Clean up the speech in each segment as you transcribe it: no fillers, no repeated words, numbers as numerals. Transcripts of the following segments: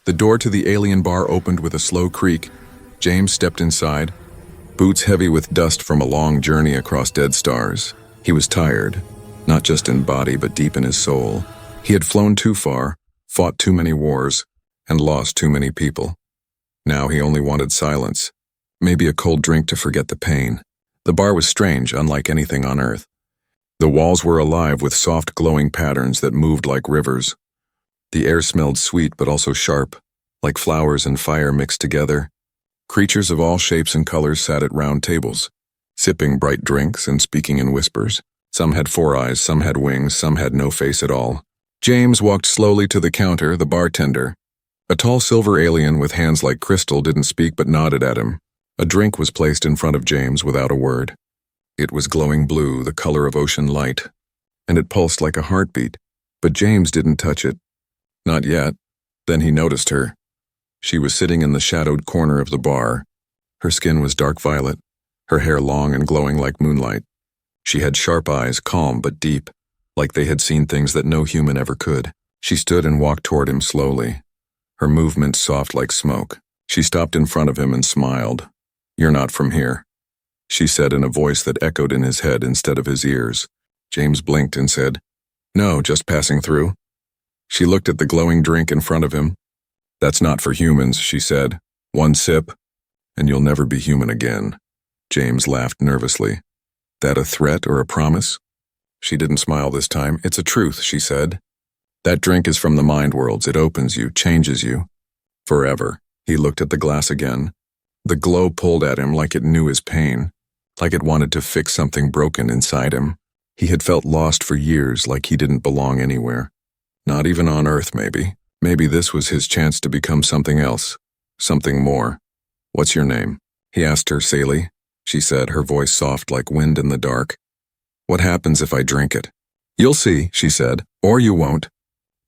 The door to the alien bar opened with a slow creak. James stepped inside, boots heavy with dust from a long journey across dead stars. He was tired, not just in body but deep in his soul. He had flown too far, fought too many wars, and lost too many people. Now he only wanted silence, maybe a cold drink to forget the pain. The bar was strange, unlike anything on Earth. The walls were alive with soft glowing patterns that moved like rivers. The air smelled sweet but also sharp, like flowers and fire mixed together. Creatures of all shapes and colors sat at round tables, sipping bright drinks and speaking in whispers. Some had 4 eyes, some had wings, some had no face at all. James walked slowly to the counter, the bartender. A tall silver alien with hands like crystal didn't speak but nodded at him. A drink was placed in front of James without a word. It was glowing blue, the color of ocean light, and it pulsed like a heartbeat, but James didn't touch it. Not yet. Then he noticed her. She was sitting in the shadowed corner of the bar. Her skin was dark violet, her hair long and glowing like moonlight. She had sharp eyes, calm but deep, like they had seen things that no human ever could. She stood and walked toward him slowly, her movement soft like smoke. She stopped in front of him and smiled. "You're not from here," she said in a voice that echoed in his head instead of his ears. James blinked and said, "No, just passing through." She looked at the glowing drink in front of him. "That's not for humans," she said. "1 sip, and you'll never be human again." James laughed nervously. "That a threat or a promise?" She didn't smile this time. "It's a truth," she said. "That drink is from the mind worlds. It opens you, changes you. Forever." He looked at the glass again. The glow pulled at him like it knew his pain, like it wanted to fix something broken inside him. He had felt lost for years, like he didn't belong anywhere. Not even on Earth, maybe. Maybe this was his chance to become something else, something more. "What's your name?" he asked her, Sally. She said, her voice soft like wind in the dark. "What happens if I drink it?" "You'll see," she said, "or you won't,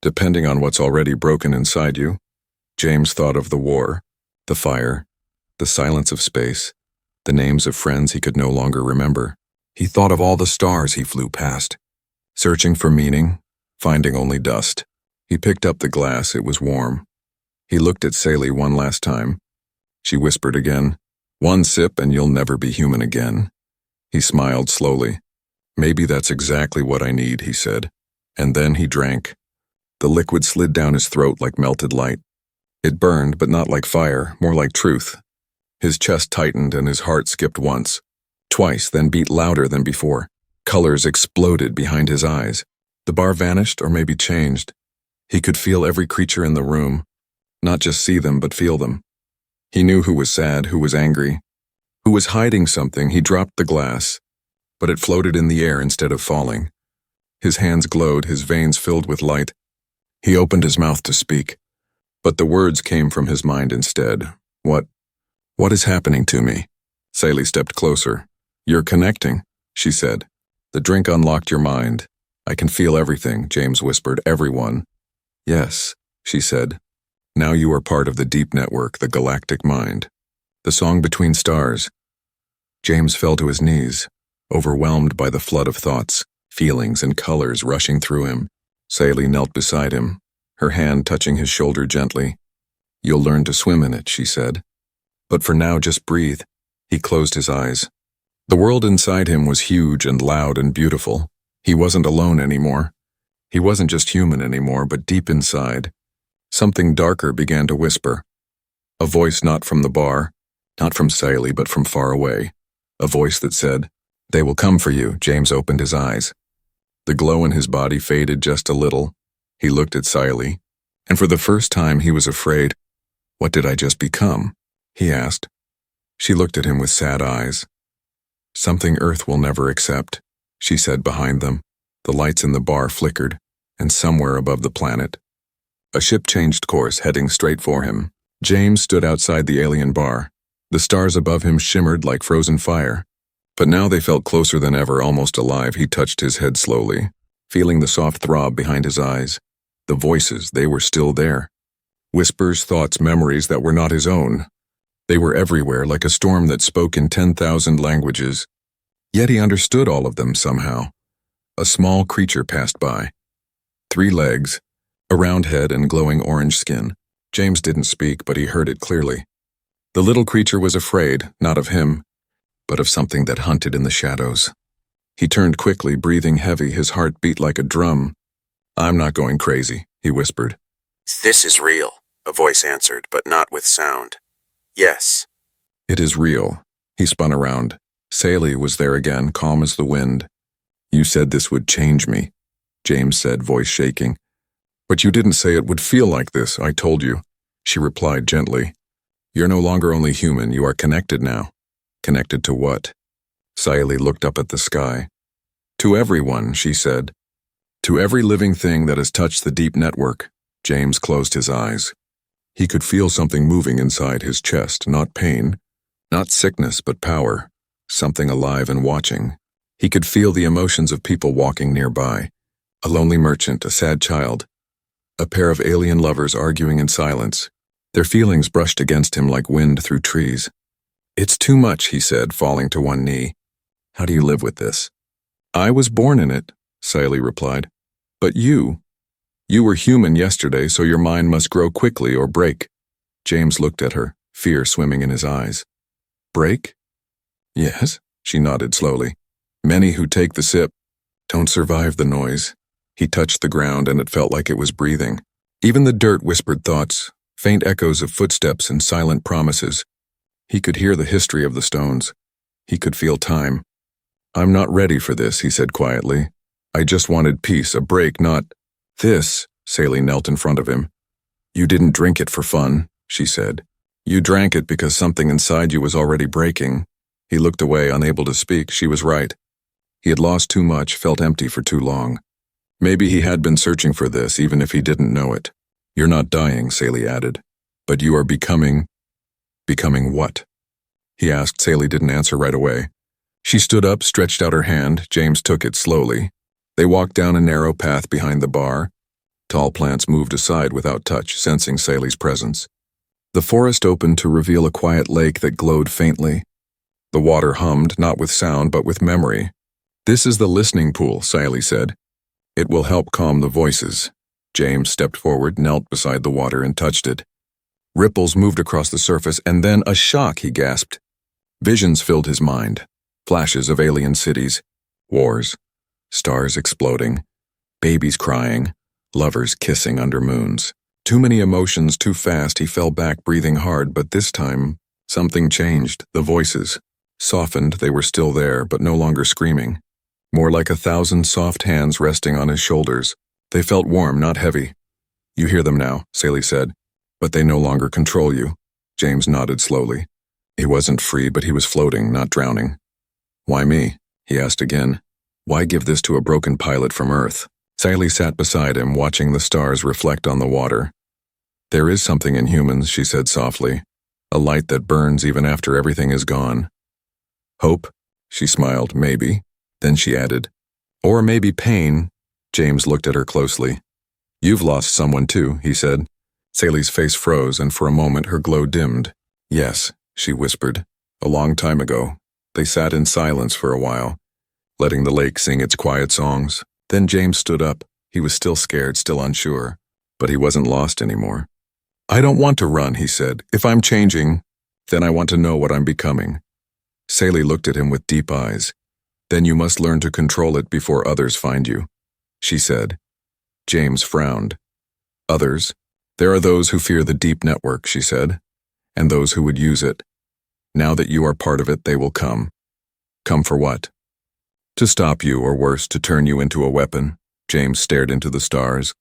depending on what's already broken inside you." James thought of the war, the fire, the silence of space, the names of friends he could no longer remember. He thought of all the stars he flew past, searching for meaning, finding only dust. He picked up the glass. It was warm. He looked at Sally one last time. She whispered again, "1 sip and you'll never be human again." He smiled slowly. "Maybe that's exactly what I need," he said. And then he drank. The liquid slid down his throat like melted light. It burned, but not like fire, more like truth. His chest tightened and his heart skipped once, twice, then beat louder than before. Colors exploded behind his eyes. The bar vanished, or maybe changed. He could feel every creature in the room, not just see them, but feel them. He knew who was sad, who was angry, who was hiding something. He dropped the glass, but it floated in the air instead of falling. His hands glowed, his veins filled with light. He opened his mouth to speak, but the words came from his mind instead. What is happening to me?" Sally stepped closer. "You're connecting," she said. "The drink unlocked your mind." "I can feel everything," James whispered. "Everyone." "Yes," she said. "Now you are part of the deep network, the galactic mind. The song between stars." James fell to his knees, overwhelmed by the flood of thoughts, feelings, and colors rushing through him. Sally knelt beside him, her hand touching his shoulder gently. "You'll learn to swim in it," she said. "But for now, just breathe." He closed his eyes. The world inside him was huge and loud and beautiful. He wasn't alone anymore. He wasn't just human anymore, but deep inside, something darker began to whisper. A voice not from the bar, not from Sally, but from far away. A voice that said, "They will come for you." James opened his eyes. The glow in his body faded just a little. He looked at Sally, and for the first time he was afraid. "What did I just become?" he asked. She looked at him with sad eyes. "Something Earth will never accept," she said behind them. The lights in the bar flickered, and somewhere above the planet, a ship changed course, heading straight for him. James stood outside the alien bar. The stars above him shimmered like frozen fire. But now they felt closer than ever, almost alive. He touched his head slowly, feeling the soft throb behind his eyes. The voices, they were still there. Whispers, thoughts, memories that were not his own. They were everywhere, like a storm that spoke in 10,000 languages. Yet he understood all of them somehow. A small creature passed by. 3 legs, a round head and glowing orange skin. James didn't speak, but he heard it clearly. The little creature was afraid, not of him, but of something that hunted in the shadows. He turned quickly, breathing heavy, his heart beat like a drum. "I'm not going crazy," he whispered. "This is real," a voice answered, but not with sound. "Yes." "It is real." He spun around. Saley was there again, calm as the wind. "You said this would change me," James said, voice shaking. "But you didn't say it would feel like this, I told you," she replied gently. "You're no longer only human, you are connected now." "Connected to what?" Saley looked up at the sky. "To everyone," she said. "To every living thing that has touched the deep network." James closed his eyes. He could feel something moving inside his chest, not pain, not sickness, but power, something alive and watching. He could feel the emotions of people walking nearby. A lonely merchant, a sad child, a pair of alien lovers arguing in silence. Their feelings brushed against him like wind through trees. "It's too much," he said, falling to one knee. "How do you live with this?" "I was born in it," Saley replied. "But you were human yesterday, so your mind must grow quickly or break." James looked at her, fear swimming in his eyes. "Break?" "Yes," she nodded slowly. "Many who take the sip don't survive the noise." He touched the ground and it felt like it was breathing. Even the dirt whispered thoughts, faint echoes of footsteps and silent promises. He could hear the history of the stones. He could feel time. "I'm not ready for this," he said quietly. "I just wanted peace, a break, not this." Saley knelt in front of him. "You didn't drink it for fun," she said. "You drank it because something inside you was already breaking." He looked away, unable to speak. She was right. He had lost too much, felt empty for too long. Maybe he had been searching for this, even if he didn't know it. "You're not dying," Saley added. "But you are becoming..." "Becoming what?" he asked. Saley didn't answer right away. She stood up, stretched out her hand. James took it slowly. They walked down a narrow path behind the bar. Tall plants moved aside without touch, sensing Saley's presence. The forest opened to reveal a quiet lake that glowed faintly. The water hummed, not with sound, but with memory. "This is the listening pool," Saley said. "It will help calm the voices." James stepped forward, knelt beside the water, and touched it. Ripples moved across the surface, and then a shock, he gasped. Visions filled his mind. Flashes of alien cities, wars, stars exploding, babies crying, lovers kissing under moons. Too many emotions, too fast. He fell back, breathing hard, but this time, something changed. The voices softened. They were still there, but no longer screaming. More like 1,000 soft hands resting on his shoulders. They felt warm, not heavy. "You hear them now," Saley said. "But they no longer control you." James nodded slowly. He wasn't free, but he was floating, not drowning. "Why me?" he asked again. "Why give this to a broken pilot from Earth?" Saley sat beside him, watching the stars reflect on the water. "There is something in humans," she said softly. "A light that burns even after everything is gone." "Hope?" She smiled. "Maybe." Then she added, "Or maybe pain." James looked at her closely. "You've lost someone too," he said. Saley's face froze, and for a moment her glow dimmed. "Yes," she whispered. "A long time ago." They sat in silence for a while, letting the lake sing its quiet songs. Then James stood up. He was still scared, still unsure, but he wasn't lost anymore. "I don't want to run," he said. "If I'm changing, then I want to know what I'm becoming." Saley looked at him with deep eyes. "Then you must learn to control it before others find you," she said. James frowned. "Others? There are those who fear the deep network," she said, "and those who would use it. Now that you are part of it, they will come." "Come for what?" "To stop you, or worse, to turn you into a weapon." James stared into the stars.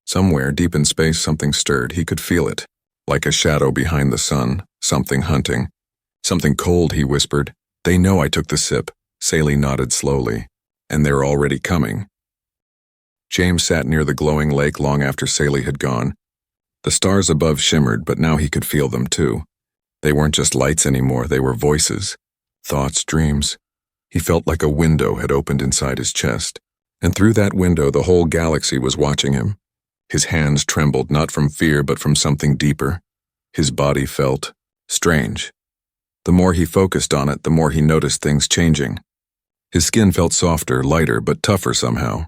Somewhere, deep in space, something stirred. He could feel it, like a shadow behind the sun, something hunting. "Something cold," he whispered. "They know I took the sip." Saley nodded slowly. "And they're already coming." James sat near the glowing lake long after Saley had gone. The stars above shimmered, but now he could feel them too. They weren't just lights anymore, they were voices, thoughts, dreams. He felt like a window had opened inside his chest, and through that window the whole galaxy was watching him. His hands trembled, not from fear but from something deeper. His body felt strange. The more he focused on it, the more he noticed things changing. His skin felt softer, lighter, but tougher somehow.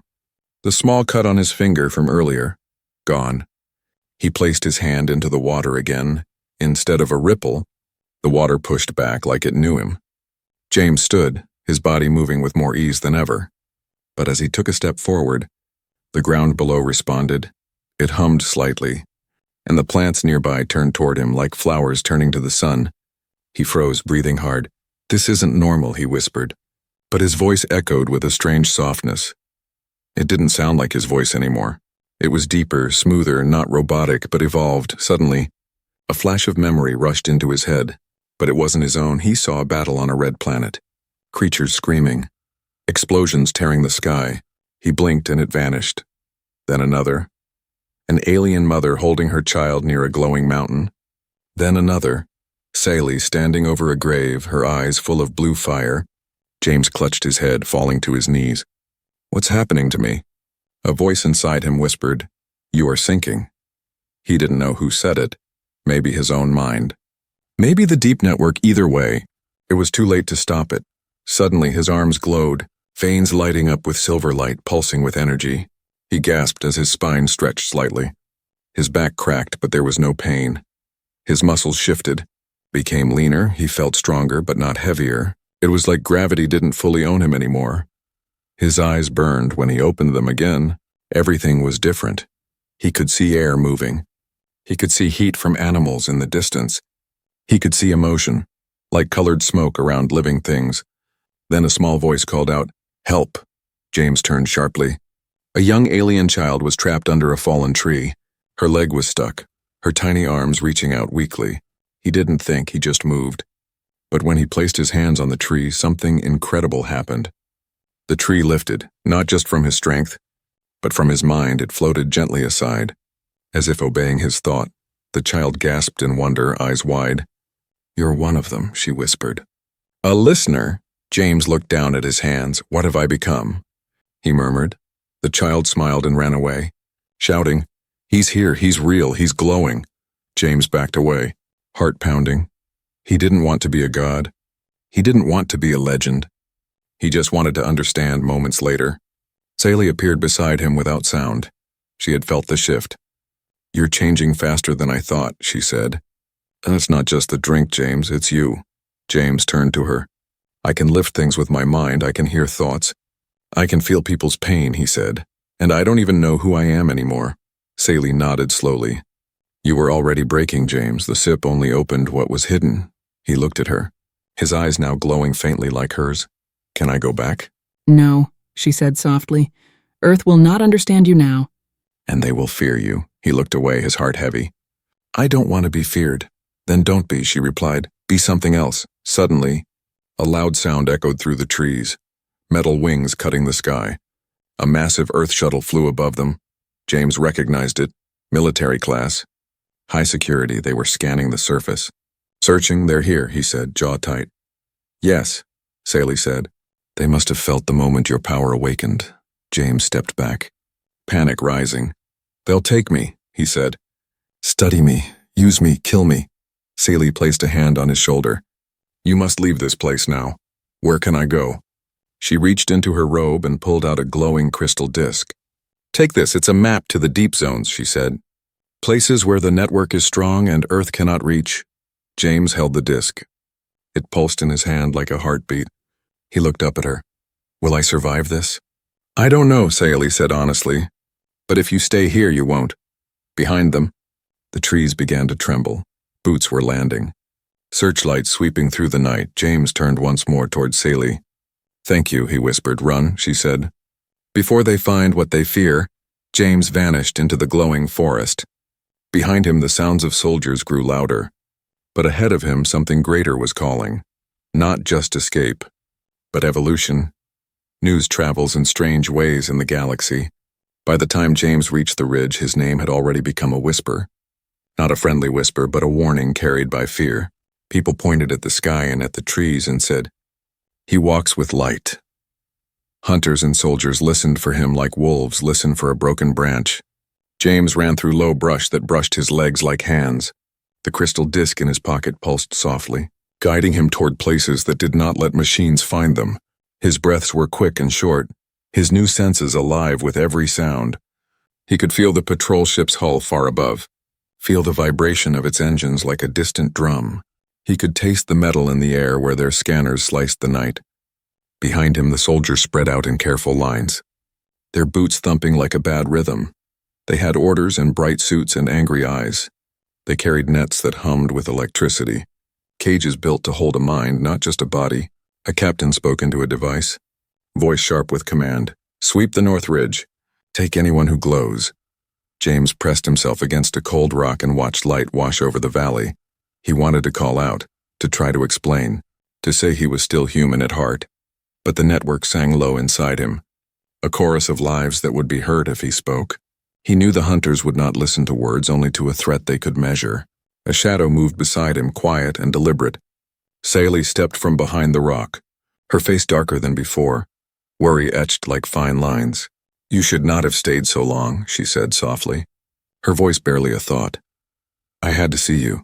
The small cut on his finger from earlier, gone. He placed his hand into the water again. Instead of a ripple, the water pushed back like it knew him. James stood, his body moving with more ease than ever. But as he took a step forward, the ground below responded. It hummed slightly, and the plants nearby turned toward him like flowers turning to the sun. He froze, breathing hard. "This isn't normal," he whispered. But his voice echoed with a strange softness. It didn't sound like his voice anymore. It was deeper, smoother, not robotic, but evolved. Suddenly, a flash of memory rushed into his head. But it wasn't his own. He saw a battle on a red planet. Creatures screaming. Explosions tearing the sky. He blinked and it vanished. Then another. An alien mother holding her child near a glowing mountain. Then another. Sally standing over a grave, her eyes full of blue fire. James clutched his head, falling to his knees. "What's happening to me?" A voice inside him whispered, "You are sinking." He didn't know who said it. Maybe his own mind. Maybe the deep network. Either way, it was too late to stop it. Suddenly his arms glowed, veins lighting up with silver light, pulsing with energy. He gasped as his spine stretched slightly. His back cracked, but there was no pain. His muscles shifted, became leaner. He felt stronger, but not heavier. It was like gravity didn't fully own him anymore. His eyes burned when he opened them again. Everything was different. He could see air moving. He could see heat from animals in the distance. He could see emotion, like colored smoke around living things. Then a small voice called out, "Help!" James turned sharply. A young alien child was trapped under a fallen tree. Her leg was stuck, her tiny arms reaching out weakly. He didn't think, he just moved. But when he placed his hands on the tree, something incredible happened. The tree lifted, not just from his strength, but from his mind. It floated gently aside. As if obeying his thought, the child gasped in wonder, eyes wide. "You're one of them," she whispered. "A listener?" James looked down at his hands. "What have I become?" he murmured. The child smiled and ran away, shouting, "He's here, he's real, he's glowing." James backed away, heart pounding. He didn't want to be a god. He didn't want to be a legend. He just wanted to understand. Moments later, Sally appeared beside him without sound. She had felt the shift. "You're changing faster than I thought," she said. "And it's not just the drink, James, it's you." James turned to her. "I can lift things with my mind, I can hear thoughts. I can feel people's pain," he said. "And I don't even know who I am anymore." Sally nodded slowly. "You were already breaking, James. The sip only opened what was hidden." He looked at her, his eyes now glowing faintly like hers. "Can I go back?" "No," she said softly. "Earth will not understand you now." "And they will fear you." He looked away, his heart heavy. "I don't want to be feared." "Then don't be," she replied. "Be something else." Suddenly, a loud sound echoed through the trees, metal wings cutting the sky. A massive Earth shuttle flew above them. James recognized it. Military class. High security. They were scanning the surface. "Searching, they're here," he said, jaw tight. "Yes," Sally said. "They must have felt the moment your power awakened." James stepped back, panic rising. "They'll take me," he said. "Study me, use me, kill me." Sally placed a hand on his shoulder. "You must leave this place now." "Where can I go?" She reached into her robe and pulled out a glowing crystal disc. "Take this, it's a map to the deep zones," she said. "Places where the network is strong and Earth cannot reach." James held the disc. It pulsed in his hand like a heartbeat. He looked up at her. "Will I survive this?" "I don't know," Sally said honestly. "But if you stay here, you won't." Behind them, the trees began to tremble. Boots were landing. Searchlights sweeping through the night. James turned once more toward Sally. "Thank you," he whispered. "Run," she said. Before they find what they fear, James vanished into the glowing forest. Behind him, the sounds of soldiers grew louder. But ahead of him, something greater was calling. Not just escape, but evolution. News travels in strange ways in the galaxy. By the time James reached the ridge, his name had already become a whisper. Not a friendly whisper, but a warning carried by fear. People pointed at the sky and at the trees and said, "He walks with light." Hunters and soldiers listened for him like wolves listen for a broken branch. James ran through low brush that brushed his legs like hands. The crystal disc in his pocket pulsed softly, guiding him toward places that did not let machines find them. His breaths were quick and short, his new senses alive with every sound. He could feel the patrol ship's hull far above. feel the vibration of its engines like a distant drum. He could taste the metal in the air where their scanners sliced the night. Behind him, the soldiers spread out in careful lines, their boots thumping like a bad rhythm. They had orders and bright suits and angry eyes. They carried nets that hummed with electricity, cages built to hold a mind, not just a body. A captain spoke into a device, voice sharp with command. Sweep the North Ridge. Take anyone who glows. James pressed himself against a cold rock and watched light wash over the valley. He wanted to call out, to try to explain, to say he was still human at heart. But the network sang low inside him, a chorus of lives that would be heard if he spoke. He knew the hunters would not listen to words, only to a threat they could measure. A shadow moved beside him, quiet and deliberate. Saley stepped from behind the rock, her face darker than before, worry etched like fine lines. You should not have stayed so long, she said softly, her voice barely a thought. I had to see you,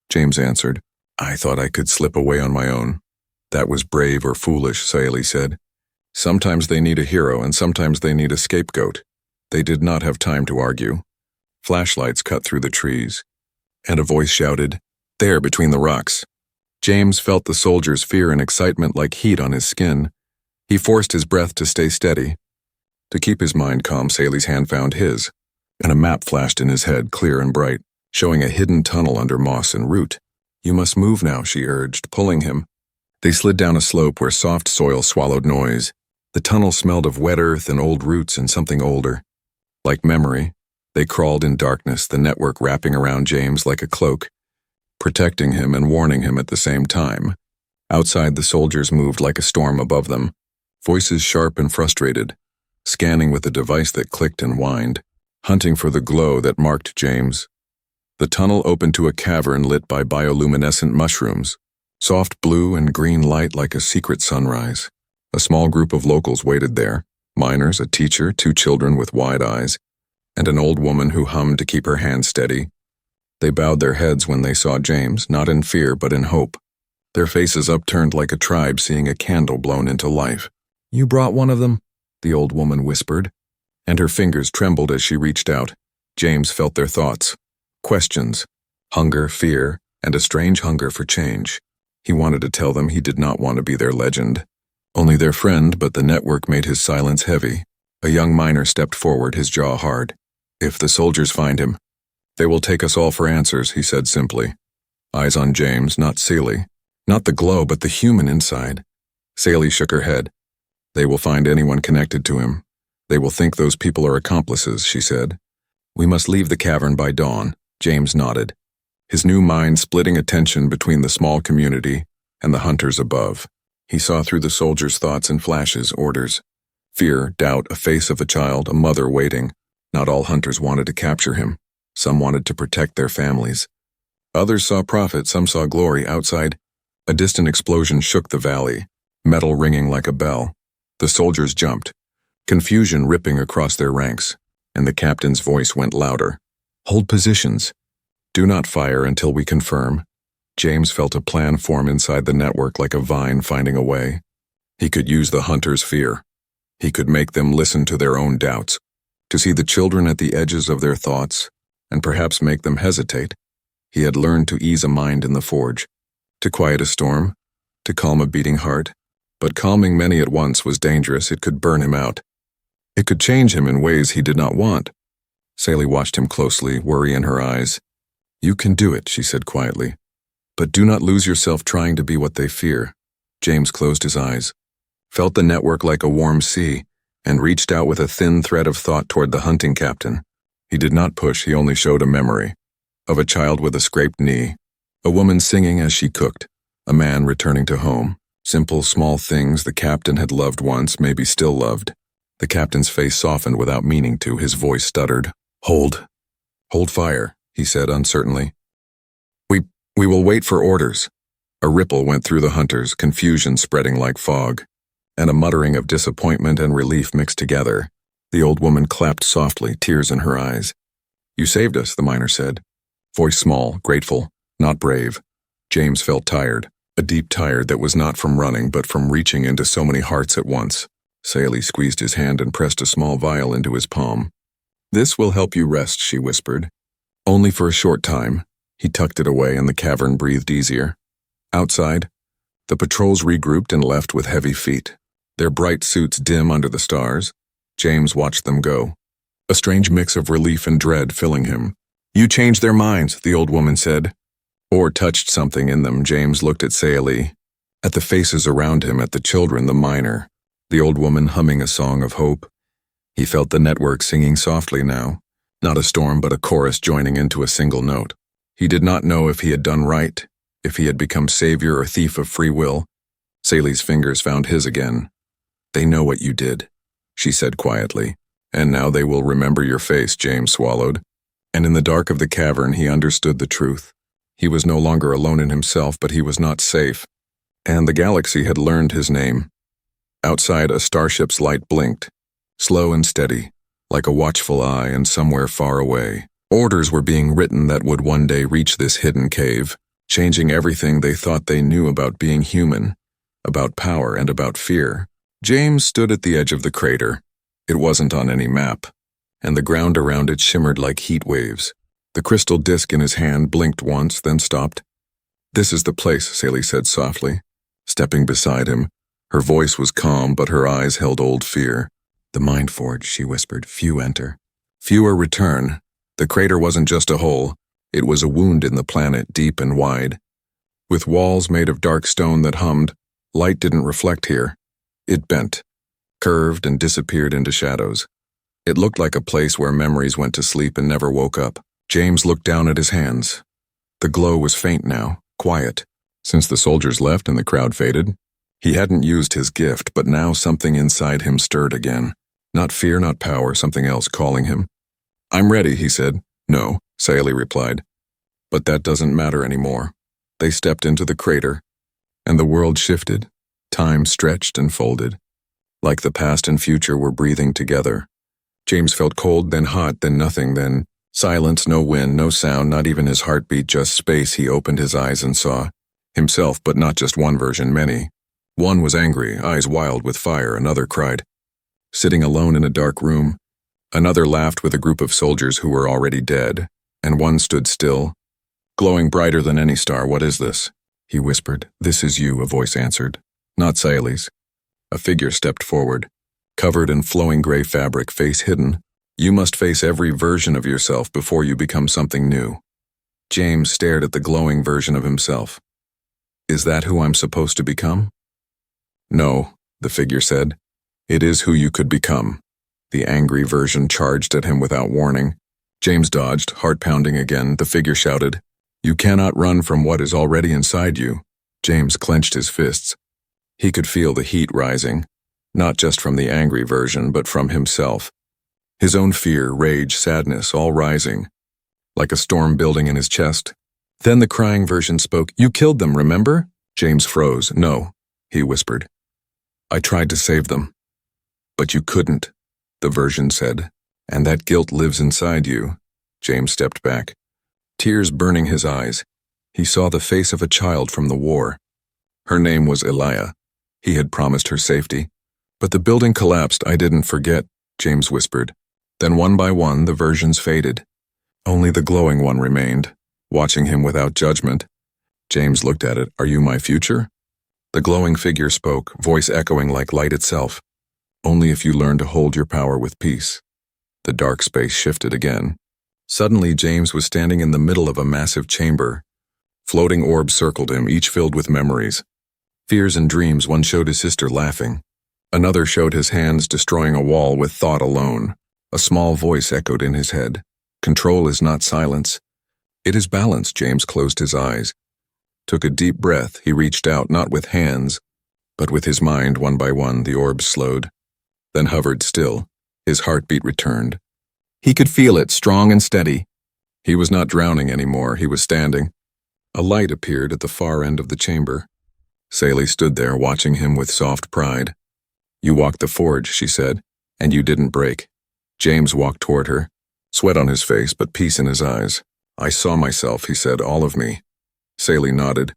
James answered. I thought I could slip away on my own. That was brave or foolish, Saley said. Sometimes they need a hero and sometimes they need a scapegoat. They did not have time to argue. Flashlights cut through the trees, and a voice shouted, There, between the rocks. James felt the soldier's fear and excitement like heat on his skin. He forced his breath to stay steady. To keep his mind calm, Saley's hand found his, and a map flashed in his head, clear and bright, showing a hidden tunnel under moss and root. You must move now, she urged, pulling him. They slid down a slope where soft soil swallowed noise. The tunnel smelled of wet earth and old roots and something older. Like memory, they crawled in darkness, the network wrapping around James like a cloak, protecting him and warning him at the same time. Outside, the soldiers moved like a storm above them, voices sharp and frustrated, scanning with a device that clicked and whined, hunting for the glow that marked James. The tunnel opened to a cavern lit by bioluminescent mushrooms, soft blue and green light like a secret sunrise. A small group of locals waited there, miners, a teacher, 2 children with wide eyes, and an old woman who hummed to keep her hands steady. They bowed their heads when they saw James, not in fear but in hope, their faces upturned like a tribe seeing a candle blown into life. You brought one of them, the old woman whispered, and her fingers trembled as she reached out. James felt their thoughts, questions, hunger, fear, and a strange hunger for change. He wanted to tell them he did not want to be their legend, only their friend, but the network made his silence heavy. A young miner stepped forward, his jaw hard. If the soldiers find him, they will take us all for answers, he said simply. Eyes on James, not Saley. Not the glow, but the human inside. Saley shook her head. They will find anyone connected to him. They will think those people are accomplices, she said. We must leave the cavern by dawn, James nodded, his new mind splitting attention between the small community and the hunters above. He saw through the soldiers' thoughts in flashes, orders. Fear, doubt, a face of a child, a mother waiting. Not all hunters wanted to capture him. Some wanted to protect their families. Others saw profit, some saw glory. Outside, a distant explosion shook the valley, metal ringing like a bell. The soldiers jumped, confusion ripping across their ranks, and the captain's voice went louder. Hold positions. Do not fire until we confirm. James felt a plan form inside the network like a vine finding a way. He could use the hunters' fear. He could make them listen to their own doubts, to see the children at the edges of their thoughts, and perhaps make them hesitate. He had learned to ease a mind in the forge, to quiet a storm, to calm a beating heart. But calming many at once was dangerous. It could burn him out. It could change him in ways he did not want. Saley watched him closely, worry in her eyes. You can do it, she said quietly. But do not lose yourself trying to be what they fear. James closed his eyes, felt the network like a warm sea, and reached out with a thin thread of thought toward the hunting captain. He did not push, he only showed a memory. Of a child with a scraped knee, a woman singing as she cooked, a man returning to home. Simple, small things the captain had loved once, maybe still loved. The captain's face softened without meaning to, his voice stuttered. Hold fire, he said uncertainly. We will wait for orders. A ripple went through the hunters, confusion spreading like fog, and a muttering of disappointment and relief mixed together. The old woman clapped softly, tears in her eyes. You saved us, the miner said. Voice small, grateful, not brave. James felt tired, a deep tired that was not from running but from reaching into so many hearts at once. Saley squeezed his hand and pressed a small vial into his palm. This will help you rest, she whispered. Only for a short time. He tucked it away and the cavern breathed easier. Outside, the patrols regrouped and left with heavy feet. Their bright suits dim under the stars. James watched them go, a strange mix of relief and dread filling him. "You changed their minds," the old woman said. Or touched something in them. James looked at Sayali, at the faces around him, at the children, the miner, the old woman humming a song of hope. He felt the network singing softly now, not a storm but a chorus joining into a single note. He did not know if he had done right, if he had become savior or thief of free will. Sayali's fingers found his again. "They know what you did," she said quietly. "And now they will remember your face," James swallowed. And in the dark of the cavern he understood the truth. He was no longer alone in himself, but he was not safe. And the galaxy had learned his name. Outside, a starship's light blinked, slow and steady, like a watchful eye, and somewhere far away, orders were being written that would one day reach this hidden cave, changing everything they thought they knew about being human, about power and about fear. James stood at the edge of the crater. It wasn't on any map, and the ground around it shimmered like heat waves. The crystal disk in his hand blinked once, then stopped. "This is the place," Sayali said softly, stepping beside him. Her voice was calm, but her eyes held old fear. "The Mind Forge," she whispered. "Few enter. Fewer return." The crater wasn't just a hole. It was a wound in the planet, deep and wide. With walls made of dark stone that hummed, light didn't reflect here. It bent, curved, and disappeared into shadows. It looked like a place where memories went to sleep and never woke up. James looked down at his hands. The glow was faint now, quiet. Since the soldiers left and the crowd faded, he hadn't used his gift, but now something inside him stirred again. Not fear, not power, something else calling him. "I'm ready," he said. "No," Sayali replied. "But that doesn't matter anymore." They stepped into the crater, and the world shifted. Time stretched and folded, like the past and future were breathing together. James felt cold, then hot, then nothing, then silence, no wind, no sound, not even his heartbeat, just space. He opened his eyes and saw himself, but not just one version, many. One was angry, eyes wild with fire. Another cried, sitting alone in a dark room. Another laughed with a group of soldiers who were already dead, and one stood still, glowing brighter than any star. "What is this?" he whispered. "This is you," a voice answered. Not Sayali's. A figure stepped forward, covered in flowing gray fabric, face hidden. "You must face every version of yourself before you become something new." James stared at the glowing version of himself. "Is that who I'm supposed to become?" "No," the figure said. "It is who you could become." The angry version charged at him without warning. James dodged, heart pounding again. The figure shouted, "You cannot run from what is already inside you." James clenched his fists. He could feel the heat rising, not just from the angry version, but from himself. His own fear, rage, sadness, all rising, like a storm building in his chest. Then the crying version spoke. "You killed them, remember?" James froze. "No," he whispered. "I tried to save them." "But you couldn't," the version said. "And that guilt lives inside you." James stepped back, tears burning his eyes. He saw the face of a child from the war. Her name was Elia. He had promised her safety. "But the building collapsed." "I didn't forget," James whispered. Then one by one the versions faded. Only the glowing one remained, watching him without judgment. James looked at it. "Are you my future?" The glowing figure spoke, voice echoing like light itself. "Only if you learn to hold your power with peace." The dark space shifted again. Suddenly James was standing in the middle of a massive chamber. Floating orbs circled him, each filled with memories. Fears and dreams. One showed his sister laughing. Another showed his hands destroying a wall with thought alone. A small voice echoed in his head. "Control is not silence. It is balance." James closed his eyes, took a deep breath. He reached out, not with hands, but with his mind. One by one, the orbs slowed, then hovered still. His heartbeat returned. He could feel it, strong and steady. He was not drowning anymore. He was standing. A light appeared at the far end of the chamber. Sayali stood there, watching him with soft pride. "You walked the forge," she said, "and you didn't break." James walked toward her, sweat on his face but peace in his eyes. "I saw myself," he said, "all of me." Sayali nodded.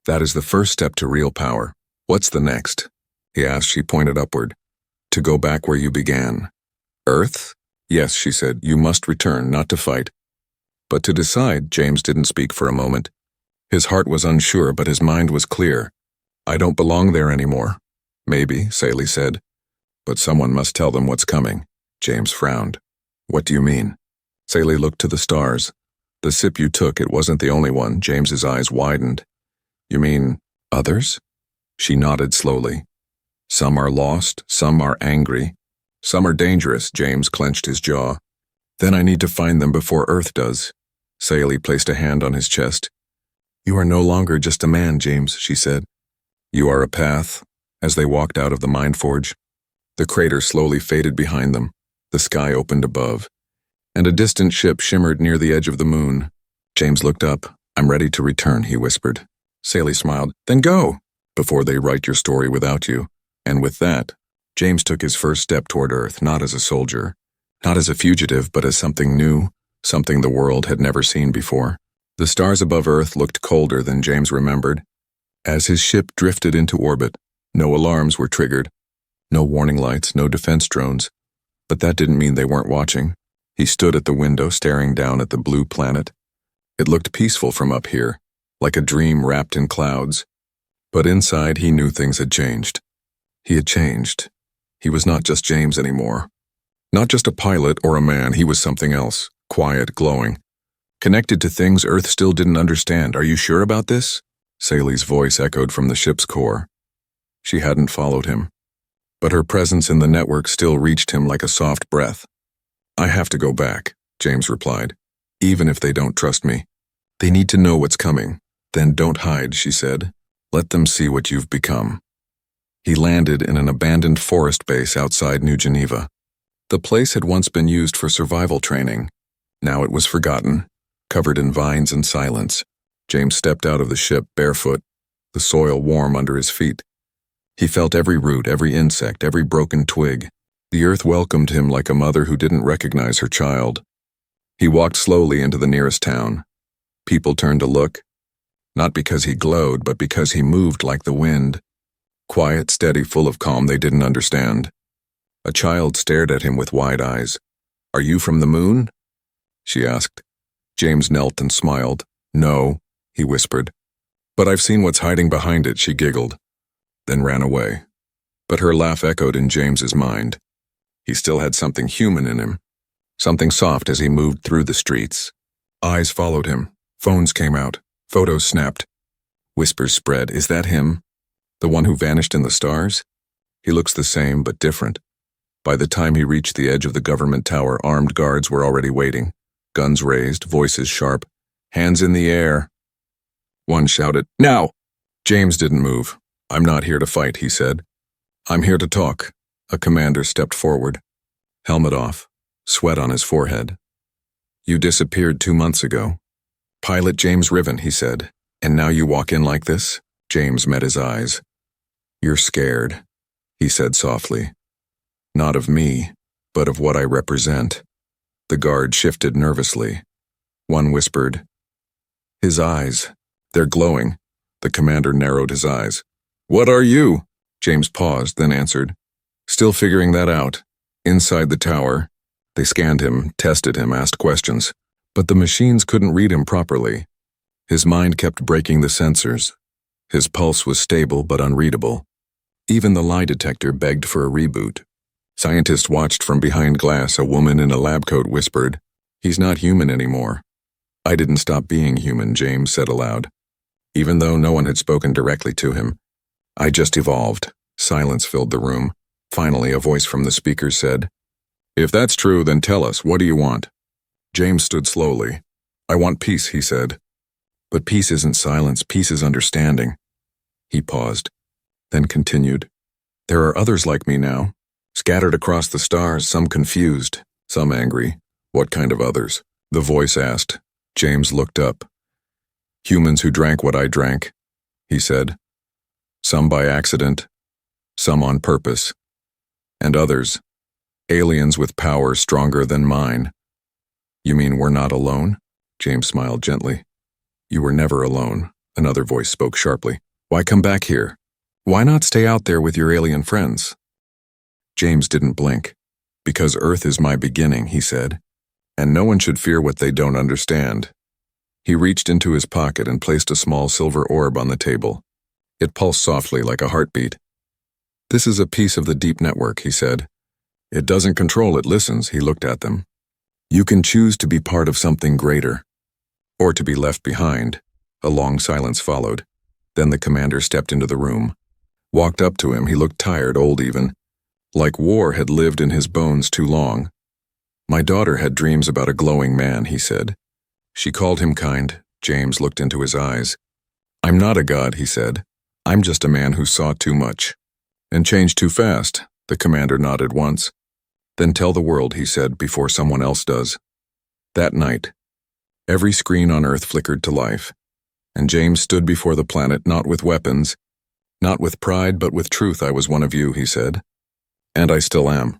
"That is the first step to real power. What's the next?" he asked. She pointed upward. "To go back where you began." "Earth?" "Yes," she said. "You must return, not to fight, But to decide, James didn't speak for a moment. His heart was unsure, but his mind was clear. I don't belong there anymore. Maybe, Saley said. But someone must tell them what's coming. James frowned. What do you mean? Saley looked to the stars. The sip you took, it wasn't the only one. James's eyes widened. You mean others? She nodded slowly. Some are lost, some are angry. Some are dangerous. James clenched his jaw. Then I need to find them before Earth does. Saley placed a hand on his chest. You are no longer just a man, James, she said. You are a path. As they walked out of the mind forge, the crater slowly faded behind them. The sky opened above, and a distant ship shimmered near the edge of the moon. James looked up. I'm ready to return, he whispered. Saley smiled. Then go, before they write your story without you. And with that, James took his first step toward Earth, not as a soldier, not as a fugitive, but as something new, something the world had never seen before. The stars above Earth looked colder than James remembered. As his ship drifted into orbit, no alarms were triggered, no warning lights, no defense drones. But that didn't mean they weren't watching. He stood at the window, staring down at the blue planet. It looked peaceful from up here, like a dream wrapped in clouds. But inside, he knew things had changed. He had changed. He was not just James anymore. Not just a pilot or a man, he was something else, quiet, glowing. Connected to things Earth still didn't understand. Are you sure about this? Saley's voice echoed from the ship's core. She hadn't followed him, but her presence in the network still reached him like a soft breath. I have to go back, James replied, even if they don't trust me. They need to know what's coming. Then don't hide, she said. Let them see what you've become. He landed in an abandoned forest base outside New Geneva. The place had once been used for survival training. Now it was forgotten, covered in vines and silence. James stepped out of the ship barefoot, the soil warm under his feet. He felt every root, every insect, every broken twig. The earth welcomed him like a mother who didn't recognize her child. He walked slowly into the nearest town. People turned to look, not because he glowed, but because he moved like the wind. Quiet, steady, full of calm they didn't understand. A child stared at him with wide eyes. Are you from the moon? She asked. James knelt and smiled. No, he whispered. But I've seen what's hiding behind it, she giggled, then ran away. But her laugh echoed in James's mind. He still had something human in him, something soft as he moved through the streets. Eyes followed him. Phones came out. Photos snapped. Whispers spread. Is that him? The one who vanished in the stars? He looks the same, but different. By the time he reached the edge of the government tower, armed guards were already waiting. Guns raised, voices sharp. Hands in the air. One shouted, Now! James didn't move. I'm not here to fight, he said. I'm here to talk. A commander stepped forward. Helmet off, sweat on his forehead. You disappeared 2 months ago. Pilot James Riven, he said. And now you walk in like this? James met his eyes. You're scared, he said softly. Not of me, but of what I represent. The guard shifted nervously. One whispered, His eyes, they're glowing. The commander narrowed his eyes. What are you? James paused, then answered. Still figuring that out. Inside the tower, they scanned him, tested him, asked questions. But the machines couldn't read him properly. His mind kept breaking the sensors. His pulse was stable but unreadable. Even the lie detector begged for a reboot. Scientists watched from behind glass. A woman in a lab coat whispered, He's not human anymore. I didn't stop being human, James said aloud. Even though no one had spoken directly to him. I just evolved. Silence filled the room. Finally, a voice from the speaker said, If that's true, then tell us, what do you want? James stood slowly. I want peace, he said. But peace isn't silence, peace is understanding. He paused, then continued. There are others like me now, scattered across the stars, some confused, some angry. What kind of others? The voice asked. James looked up. Humans who drank what I drank, he said. Some by accident, some on purpose. And others, aliens with power stronger than mine. You mean we're not alone? James smiled gently. You were never alone, another voice spoke sharply. Why come back here? Why not stay out there with your alien friends? James didn't blink. Because Earth is my beginning, he said. and no one should fear what they don't understand. He reached into his pocket and placed a small silver orb on the table. It pulsed softly like a heartbeat. "This is a piece of the deep network," he said. "It doesn't control, it listens." He looked at them. "You can choose to be part of something greater, or to be left behind." A long silence followed. Then the commander stepped into the room. Walked up to him. He looked tired, old even, like war had lived in his bones too long. "My daughter had dreams about a glowing man," he said. "She called him kind." James looked into his eyes. "I'm not a god," he said. "I'm just a man who saw too much and changed too fast." The commander nodded once. "Then tell the world," he said, "before someone else does." That night, every screen on Earth flickered to life, and James stood before the planet, not with weapons, not with pride, but with truth. "I was one of you," he said, "and I still am.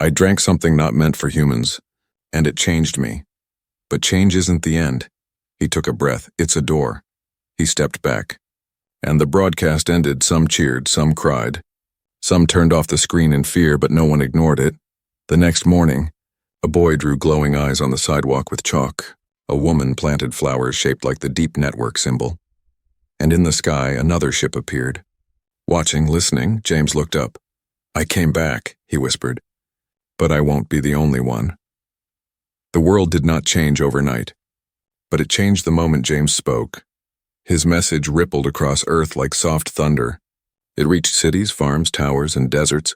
I drank something not meant for humans, and it changed me. But change isn't the end." He took a breath. "It's a door." He stepped back, and the broadcast ended. Some cheered, some cried. Some turned off the screen in fear, but no one ignored it. The next morning, a boy drew glowing eyes on the sidewalk with chalk. A woman planted flowers shaped like the deep network symbol. And in the sky, another ship appeared. Watching, listening, James looked up. "I came back," he whispered. "But I won't be the only one." The world did not change overnight, but it changed the moment James spoke. His message rippled across Earth like soft thunder. It reached cities, farms, towers, and deserts.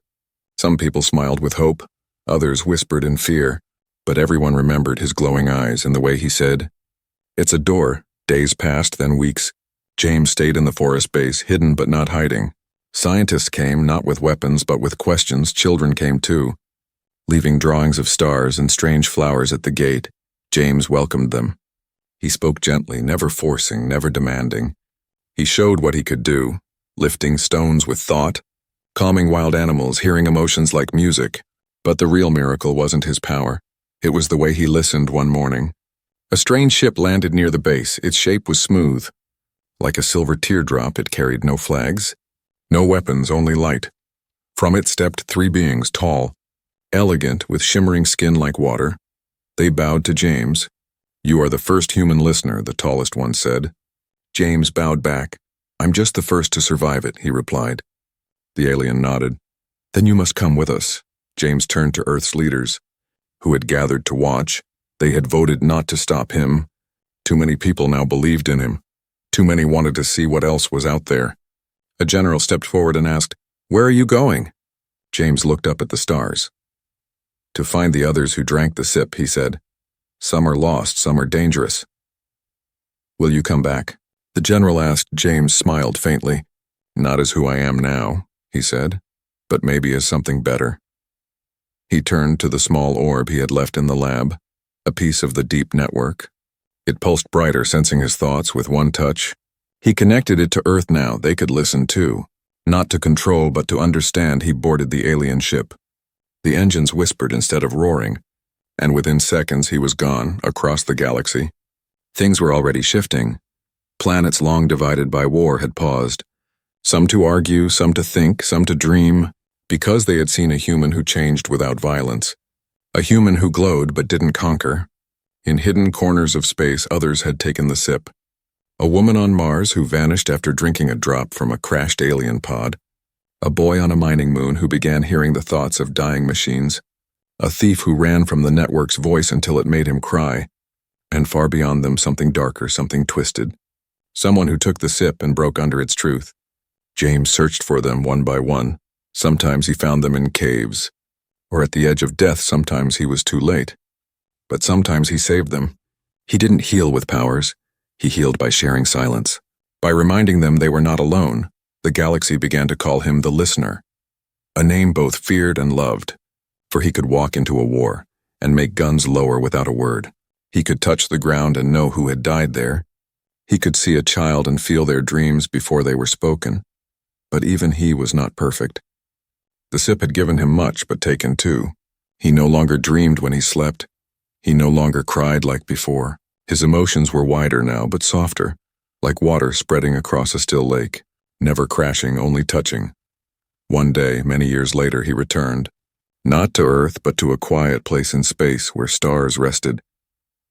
Some people smiled with hope, others whispered in fear, but everyone remembered his glowing eyes and the way he said, "It's a door." Days passed, then weeks. James stayed in the forest base, hidden but not hiding. Scientists came, not with weapons but with questions. Children came too, leaving drawings of stars and strange flowers at the gate. James welcomed them. He spoke gently, never forcing, never demanding. He showed what he could do, lifting stones with thought, calming wild animals, hearing emotions like music. But the real miracle wasn't his power. It was the way he listened one morning. A strange ship landed near the base. Its shape was smooth. Like a silver teardrop, it carried no flags, no weapons, only light. From it stepped three beings, tall, elegant, with shimmering skin like water. They bowed to James. "You are the first human listener," the tallest one said. James bowed back. "I'm just the first to survive it," he replied. The alien nodded. "Then you must come with us." James turned to Earth's leaders, who had gathered to watch. They had voted not to stop him. Too many people now believed in him. Too many wanted to see what else was out there. A general stepped forward and asked, "Where are you going?" James looked up at the stars. "To find the others who drank the sip," he said. "Some are lost, some are dangerous. Will you come back?" The general asked. James smiled faintly. "Not as who I am now," he said, "but maybe as something better." He turned to the small orb he had left in the lab, a piece of the deep network. It pulsed brighter, sensing his thoughts with one touch. He connected it to Earth now. They could listen too. Not to control, but to understand. He boarded the alien ship. The engines whispered instead of roaring, and within seconds he was gone, across the galaxy. Things were already shifting. Planets long divided by war had paused. Some to argue, some to think, some to dream, because they had seen a human who changed without violence. A human who glowed but didn't conquer. In hidden corners of space, others had taken the sip. A woman on Mars who vanished after drinking a drop from a crashed alien pod. A boy on a mining moon who began hearing the thoughts of dying machines. A thief who ran from the network's voice until it made him cry. And far beyond them, something darker, something twisted. Someone who took the sip and broke under its truth. James searched for them one by one. Sometimes he found them in caves, or at the edge of death. Sometimes he was too late. But sometimes he saved them. He didn't heal with powers. He healed by sharing silence. By reminding them they were not alone. The galaxy began to call him the Listener, a name both feared and loved, for he could walk into a war and make guns lower without a word. He could touch the ground and know who had died there. He could see a child and feel their dreams before they were spoken. But even he was not perfect. The sip had given him much, but taken too. He no longer dreamed when he slept. He no longer cried like before. His emotions were wider now, but softer, like water spreading across a still lake, never crashing, only touching. One day, many years later, he returned. Not to Earth, but to a quiet place in space where stars rested.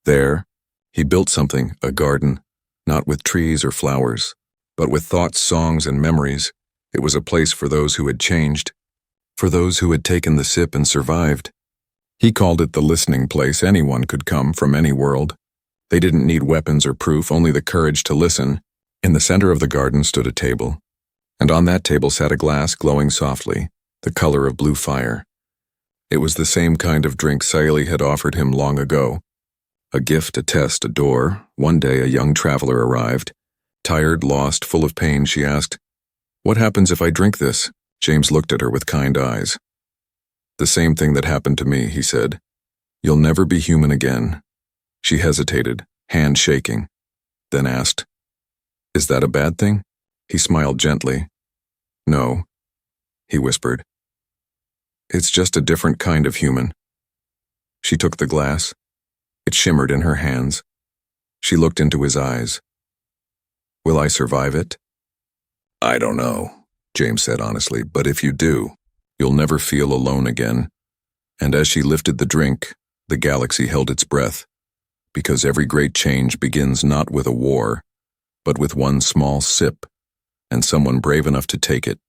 There, he built something, a garden, not with trees or flowers, but with thoughts, songs, and memories. It was a place for those who had changed, for those who had taken the sip and survived. He called it the listening place. Anyone could come from any world. They didn't need weapons or proof, only the courage to listen. In the center of the garden stood a table, and on that table sat a glass glowing softly, the color of blue fire. It was the same kind of drink Saili had offered him long ago. A gift, a test, a door. One day a young traveler arrived. Tired, lost, full of pain, she asked, "What happens if I drink this?" James looked at her with kind eyes. "The same thing that happened to me," he said. "You'll never be human again." She hesitated, hand shaking, then asked, "Is that a bad thing?" He smiled gently. "No," he whispered. "It's just a different kind of human." She took the glass. It shimmered in her hands. She looked into his eyes. "Will I survive it?" "I don't know," James said honestly, "but if you do, you'll never feel alone again." And as she lifted the drink, the galaxy held its breath, because every great change begins not with a war, but with one small sip, and someone brave enough to take it.